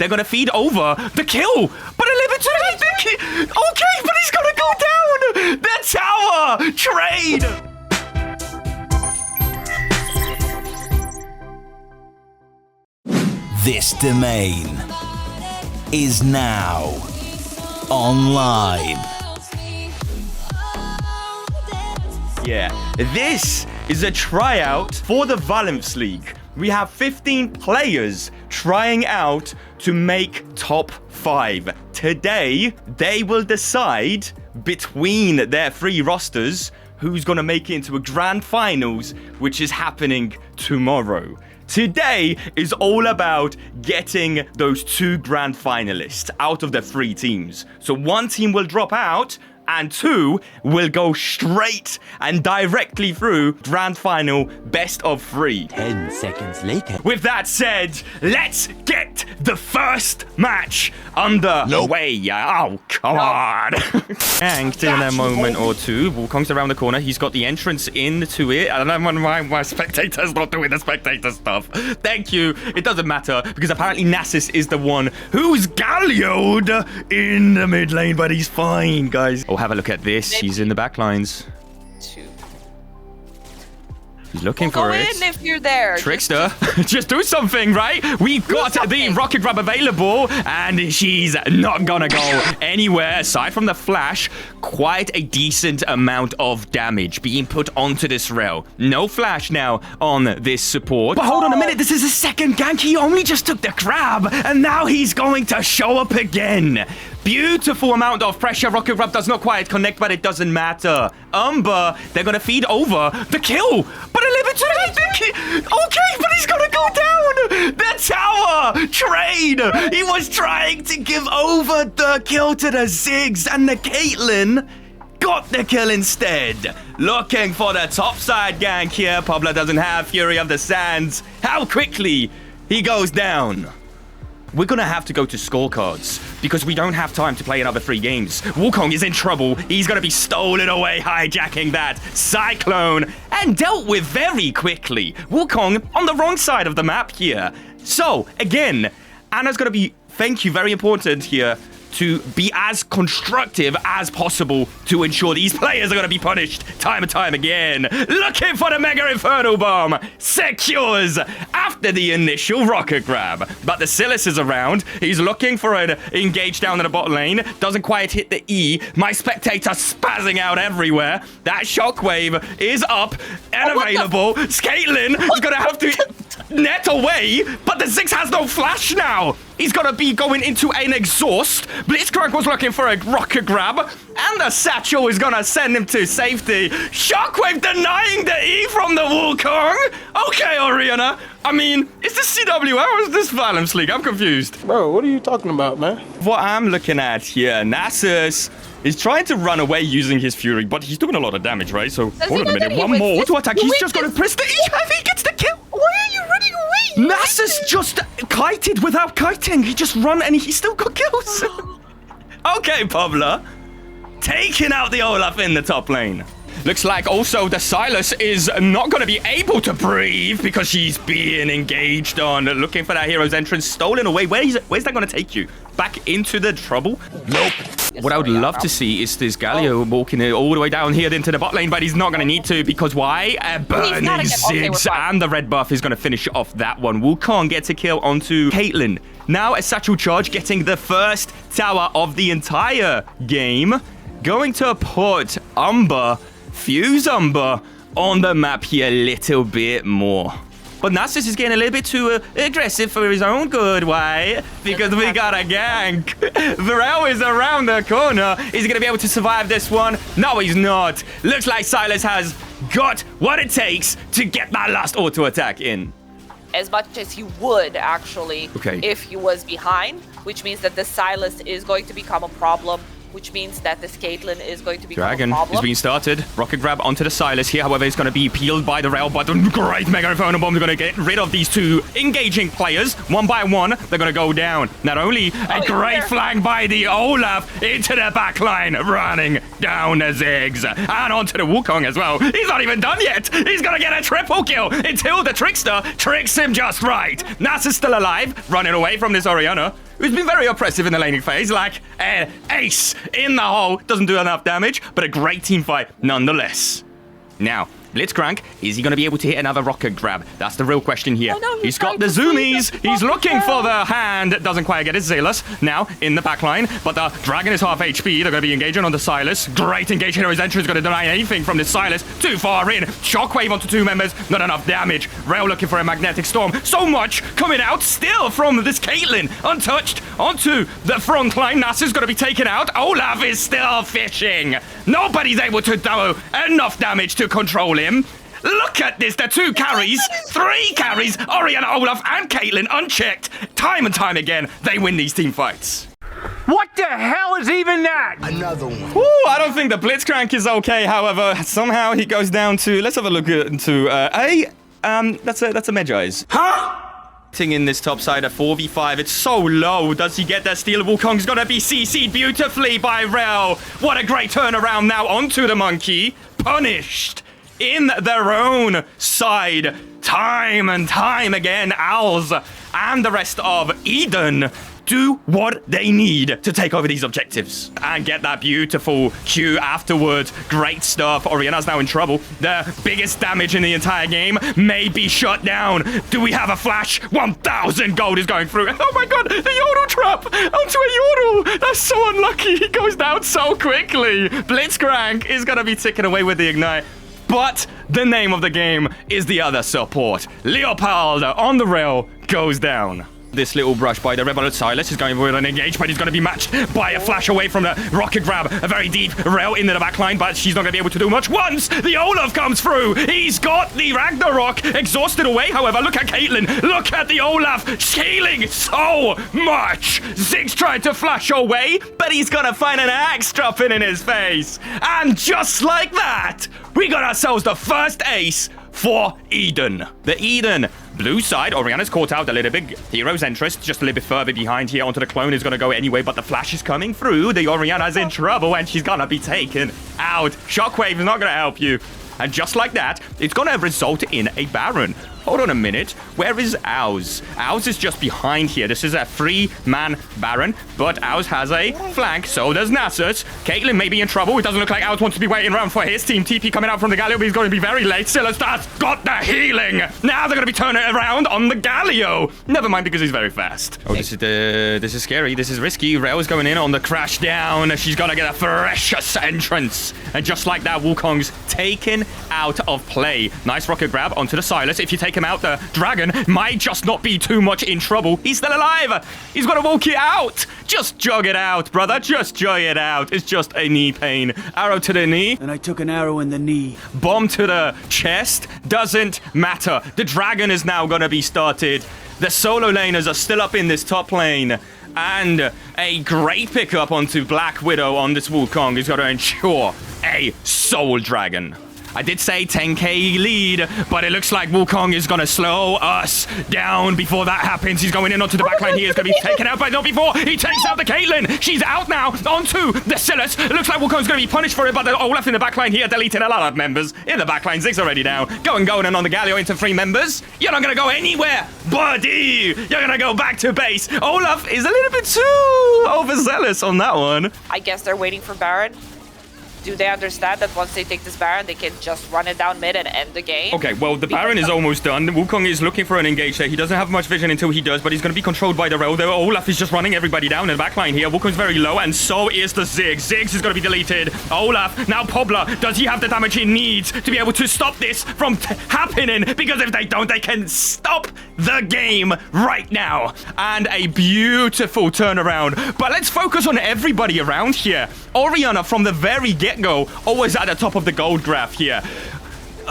they're going to feed over the kill. But a little bit too late. Okay, but he's going to go down. The tower trade. This domain is now online. Yeah, this is a tryout for the Valanth League. We have 15 players trying out to make top 5. Today, they will decide between their 3 rosters who's going to make it into a grand finals, which is happening tomorrow. Today is all about getting those 2 grand finalists out of the 3 teams. So 1 team will drop out and 2 will go straight and directly through grand final best of 3. 10 seconds later. With that said, let's get the first match underway. Oh, come on. Yanked in a moment or two. Wukong's around the corner. He's got the entrance into it. I don't know why my spectator's not doing the spectator stuff. Thank you. It doesn't matter because apparently Nasus is the one who's Galio'd in the mid lane, but he's fine, guys. Oh, have a look at this. He's in the back lines. He's looking for it. Go in if you're there. Trickster, just do something, right? We've got the rocket grab available, and she's not gonna go anywhere aside from the flash. Quite a decent amount of damage being put onto this rail. No flash now on this support. But hold on a minute, this is a second gank. He only just took the grab, and now he's going to show up again. Beautiful amount of pressure. Rocket grab does not quite connect, but it doesn't matter. They're gonna feed over the kill, but a little bit too late. Okay, but he's gonna go down. The tower trade. He was trying to give over the kill to the Ziggs, and the Caitlyn got the kill instead. Looking for the topside gank here. Pablo doesn't have Fury of the Sands. How quickly he goes down. We're going to have to go to scorecards because we don't have time to play another 3 games. Wukong is in trouble. He's going to be stolen away, hijacking that Cyclone and dealt with very quickly. Wukong on the wrong side of the map here. So, again, Anna's going to be, thank you, very important here, to be as constructive as possible to ensure these players are going to be punished time and time again. Looking for the Mega Inferno Bomb. Secures after the initial rocket grab. But the Silas is around. He's looking for an engage down in the bot lane. Doesn't quite hit the E. My spectator spazzing out everywhere. That shockwave is up and available. Caitlyn is going to have to net away, but the Ziggs has no flash now. He's going to be going into an exhaust. Blitzcrank was looking for a rocket grab, and the Satchel is going to send him to safety. Shockwave denying the E from the Wukong. Okay, Oriana. I mean, is this CWL or is this Valanth League? I'm confused. Bro, what are you talking about, man? What I'm looking at here, Nasus is trying to run away using his Fury, but he's doing a lot of damage, right? So, hold on a minute. One more to attack. He's just going to press the E. I think he gets the kill. Why are you running away? Nasus just kited without kiting. He just run and he still got kills. Okay, Pablo. Taking out the Olaf in the top lane. Looks like also the Silas is not going to be able to breathe because she's being engaged on. Looking for that hero's entrance. Stolen away. Where's that going to take you? Back into the trouble? Nope. What I would love to see is this Galio walking all the way down here into the bot lane, but he's not going to need to because why? Burning Ziggs and the red buff is going to finish off that one. Wukong gets a kill onto Caitlyn. Now a satchel charge getting the first tower of the entire game. Going to put Fuse Umber on the map here a little bit more. But Nasus is getting a little bit too aggressive for his own good, why? Because we got a gank. Varel is around the corner. Is he going to be able to survive this one? No, he's not. Looks like Silas has got what it takes to get that last auto attack in. As much as he would, actually, if he was behind, which means that the Silas is going to become a problem, which means that this Caitlyn is going to become a problem. Dragon is being started. Rocket grab onto the Silas here. However, it's going to be peeled by the rail, but great Mega Inferno Bomb is going to get rid of these 2 engaging players. One by one, they're going to go down. Not only a great flank by the Olaf into the back line, running down the Ziggs. And onto the Wukong as well. He's not even done yet. He's going to get a triple kill until the Trickster tricks him just right. Nasus is still alive, running away from this Oriana. who's been very oppressive in the laning phase, like an ace in the hole. Doesn't do enough damage, but a great team fight nonetheless. Now, Blitzcrank, is he going to be able to hit another rocket grab? That's the real question here. Oh, no, he's got the zoomies. He's looking for the hand. Doesn't quite get it. Zealous now in the backline, but the dragon is half HP. They're going to be engaging on the Silas. Great engage here. His entry is going to deny anything from this Silas. Too far in. Shockwave onto 2 members. Not enough damage. Rail looking for a magnetic storm. So much coming out still from this Caitlyn. Untouched onto the front line. Nasser's going to be taken out. Olaf is still fishing. Nobody's able to do enough damage to control him. Look at this. The 2 carries, 3 carries. Orianna, Olaf, and Caitlyn unchecked. Time and time again, they win these team fights. What the hell is even that? Another one. Ooh, I don't think the Blitzcrank is okay. However, somehow he goes down to, let's have a look into that's a Medjai's. Huh? In this top side of 4v5, it's so low. Does he get that steal? Wukong's gonna be CC'd beautifully by Rel. What a great turnaround now onto the monkey. Punished in their own side. Time and time again, Owls and the rest of Eden do what they need to take over these objectives and get that beautiful Q afterwards. Great stuff. Orianna's now in trouble. The biggest damage in the entire game may be shut down. Do we have a flash? 1,000 gold is going through. Oh my god, the Yordle trap onto a Yordle. That's so unlucky. He goes down so quickly. Blitzcrank is going to be ticking away with the ignite. But the name of the game is the other support. Leopold on the rail goes down. This little brush by the Rebel Silas is going for an engage, but he's going to be matched by a flash away from the rocket grab. A very deep rail into the backline, but she's not going to be able to do much. Once the Olaf comes through, he's got the Ragnarok exhausted away. However, look at Caitlyn. Look at the Olaf healing so much. Ziggs tried to flash away, but he's going to find an axe dropping in his face. And just like that, we got ourselves the first ace for Eden. The Eden blue side, Orianna's caught out a little bit. Hero's interest just a little bit further behind here onto the clone is going to go anyway, but the flash is coming through. The Orianna's in trouble and she's going to be taken out. Shockwave is not going to help you. And just like that, it's going to result in a Baron. Hold on a minute. Where is Ouz? Ouz is just behind here. This is a 3-man Baron, but Ouz has a flank. So does Nasus. Caitlyn may be in trouble. It doesn't look like Ouz wants to be waiting around for his team. TP coming out from the Galio, but he's going to be very late. Silastar's got the healing. Now they're going to be turning it around on the Galio. Never mind, because he's very fast. Oh, this is scary. This is risky. Rail's going in on the crash down. She's going to get a ferocious entrance. And just like that, Wukong's taken out of play. Nice rocket grab onto the Silas. If you take him out, the dragon might just not be too much in trouble. He's still alive. He's got to walk it out. Just jog it out, brother. Just jog it out. It's just a knee pain. Arrow to the knee. And I took an arrow in the knee. Bomb to the chest. Doesn't matter. The dragon is now going to be started. The solo laners are still up in this top lane. And a great pickup onto Black Widow on this Wukong is going to ensure a soul dragon. I did say 10k lead, but it looks like Wukong is going to slow us down before that happens. He's going in onto the backline. He is going to be taken out, but not before. He takes out the Caitlyn. She's out now onto the Silas. It looks like Wukong's going to be punished for it, but the Olaf in the backline here deleted a lot of members. In the backline, Ziggs already down. Going and on the Galio into 3 members. You're not going to go anywhere, buddy. You're going to go back to base. Olaf is a little bit too overzealous on that one. I guess they're waiting for Baron. Do they understand that once they take this Baron, they can just run it down mid and end the game? Okay, well, the Baron is almost done. Wukong is looking for an engage there. He doesn't have much vision until he does, but he's going to be controlled by the rail. The Olaf is just running everybody down in the backline here. Wukong's very low, and so is the Ziggs. Ziggs is going to be deleted. Olaf, now Pobla. Does he have the damage he needs to be able to stop this from happening? Because if they don't, they can stop the game right now. And a beautiful turnaround. But let's focus on everybody around here. Orianna, from the very get-go, always at the top of the gold graph here.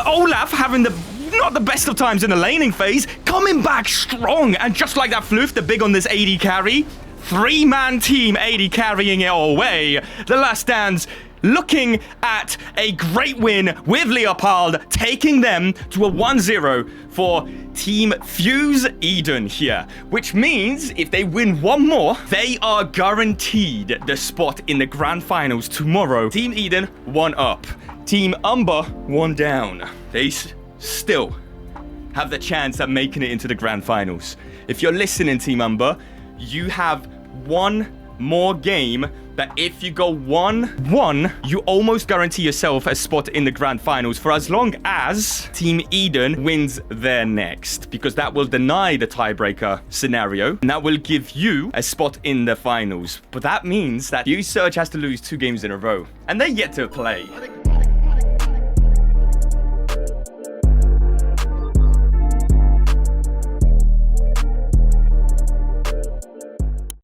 Olaf having not the best of times in the laning phase, coming back strong. And just like that, Floof, the big on this AD carry. 3-man team AD carrying it all away. The last stands looking at a great win with Leopold, taking them to a 1-0 for Team Fuse Eden here, which means if they win one more, they are guaranteed the spot in the grand finals tomorrow. Team Eden, 1 up. Team Umber, 1 down. They still have the chance at making it into the grand finals. If you're listening, Team Umber, you have one more game that if you go 1-1, you almost guarantee yourself a spot in the grand finals for as long as Team Eden wins their next, because that will deny the tiebreaker scenario and that will give you a spot in the finals. But that means that Fuse Surge has to lose 2 games in a row and they're yet to play.